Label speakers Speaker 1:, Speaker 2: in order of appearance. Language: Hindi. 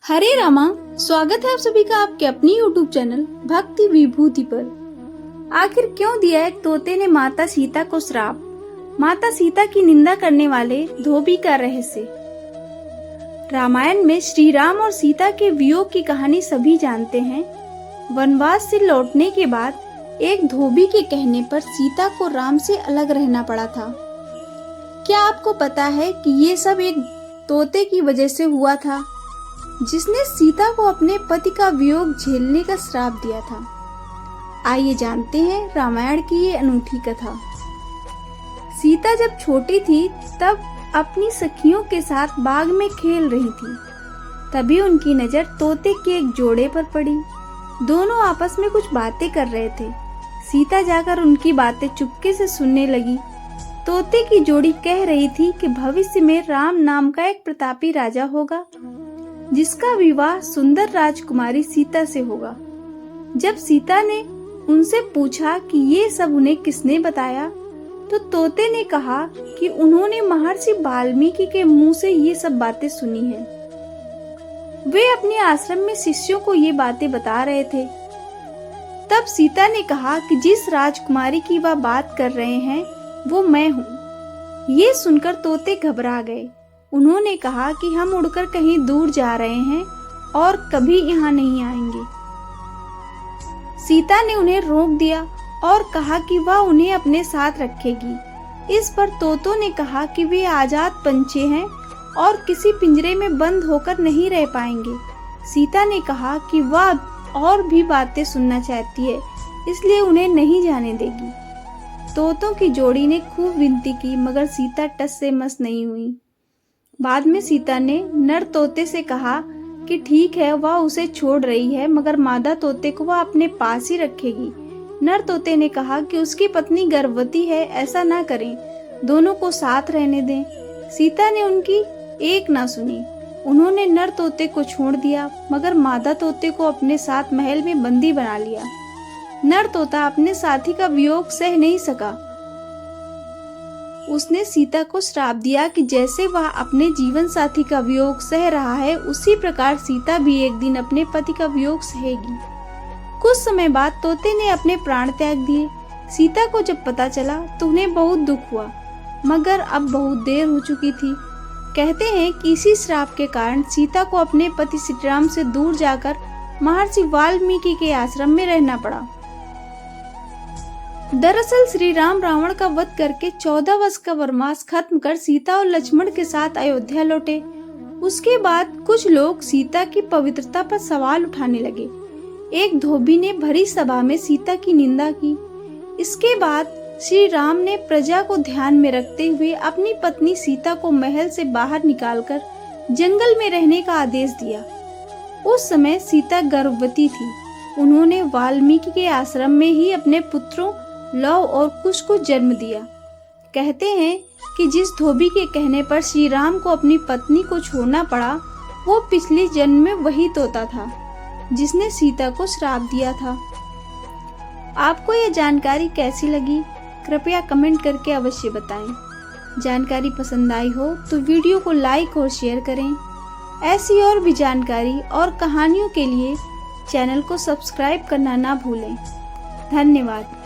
Speaker 1: हरे रामा। स्वागत है आप सभी का आपके अपनी YouTube चैनल भक्ति विभूति पर। आखिर क्यों दिया एक तोते ने माता सीता को श्राप? माता सीता की निंदा करने वाले धोबी का रहस्य। रामायण में श्री राम और सीता के वियोग की कहानी सभी जानते हैं। वनवास से लौटने के बाद एक धोबी के कहने पर सीता को राम से अलग रहना पड़ा था। क्या आपको पता है कि ये सब एक तोते की वजह से हुआ था, जिसने सीता को अपने पति का वियोग झेलने का श्राप दिया था? आइए जानते हैं रामायण की ये अनूठी कथा। सीता जब छोटी थी तब अपनी सखियों के साथ बाग में खेल रही थी। तभी उनकी नजर तोते के एक जोड़े पर पड़ी। दोनों आपस में कुछ बातें कर रहे थे। सीता जाकर उनकी बातें चुपके से सुनने लगी। तोते की जोड़ी कह रही थी कि भविष्य में राम नाम का एक प्रतापी राजा होगा, जिसका विवाह सुंदर राजकुमारी सीता से होगा। जब सीता ने उनसे पूछा कि ये सब उन्हें किसने बताया, तो तोते ने कहा कि उन्होंने महर्षि वाल्मीकि के मुंह से ये सब बातें सुनी हैं। वे अपने आश्रम में शिष्यों को ये बातें बता रहे थे। तब सीता ने कहा कि जिस राजकुमारी की वह बात कर रहे हैं वो मैं हूँ। ये सुनकर तोते घबरा गए। उन्होंने कहा कि हम उड़कर कहीं दूर जा रहे हैं और कभी यहाँ नहीं आएंगे। सीता ने उन्हें रोक दिया और कहा कि वह उन्हें अपने साथ रखेगी। इस पर तोतों ने कहा कि वे आजाद पंछी हैं और किसी पिंजरे में बंद होकर नहीं रह पाएंगे। सीता ने कहा कि वह और भी बातें सुनना चाहती है, इसलिए उन्हें नहीं जाने देगी। तोतों की जोड़ी ने खूब विनती की, मगर सीता टस से मस नहीं हुई। बाद में सीता ने नर तोते से कहा कि ठीक है, वह उसे छोड़ रही है, मगर मादा तोते को वह अपने पास ही रखेगी। नर तोते ने कहा कि उसकी पत्नी गर्भवती है, ऐसा ना करें, दोनों को साथ रहने दें। सीता ने उनकी एक ना सुनी। उन्होंने नर तोते को छोड़ दिया, मगर मादा तोते को अपने साथ महल में बंदी बना लिया। नर तोता अपने साथी का वियोग सह नहीं सका। उसने सीता को श्राप दिया कि जैसे वह अपने जीवन साथी का वियोग सह रहा है, उसी प्रकार सीता भी एक दिन अपने पति का वियोग सहेगी। कुछ समय बाद तोते ने अपने प्राण त्याग दिए। सीता को जब पता चला तो उन्हें बहुत दुख हुआ, मगर अब बहुत देर हो चुकी थी। कहते हैं कि इसी श्राप के कारण सीता को अपने पति श्री राम से दूर जाकर महर्षि वाल्मीकि के आश्रम में रहना पड़ा। दरअसल श्री राम रावण का वध करके 14 वर्ष का वनवास खत्म कर सीता और लक्ष्मण के साथ अयोध्या लौटे। उसके बाद कुछ लोग सीता की पवित्रता पर सवाल उठाने लगे। एक धोबी ने भरी सभा में सीता की निंदा की। इसके बाद श्री राम ने प्रजा को ध्यान में रखते हुए अपनी पत्नी सीता को महल से बाहर निकालकर जंगल में रहने का आदेश दिया। उस समय सीता गर्भवती थी। उन्होंने वाल्मीकि के आश्रम में ही अपने पुत्रों लव और कुश को जन्म दिया। कहते हैं कि जिस धोबी के कहने पर श्री राम को अपनी पत्नी को छोड़ना पड़ा, वो पिछले जन्म में वही तोता था जिसने सीता को श्राप दिया था। आपको यह जानकारी कैसी लगी? कृपया कमेंट करके अवश्य बताएं। जानकारी पसंद आई हो तो वीडियो को लाइक और शेयर करें। ऐसी और भी जानकारी और कहानियों के लिए चैनल को सब्सक्राइब करना ना भूलें। धन्यवाद।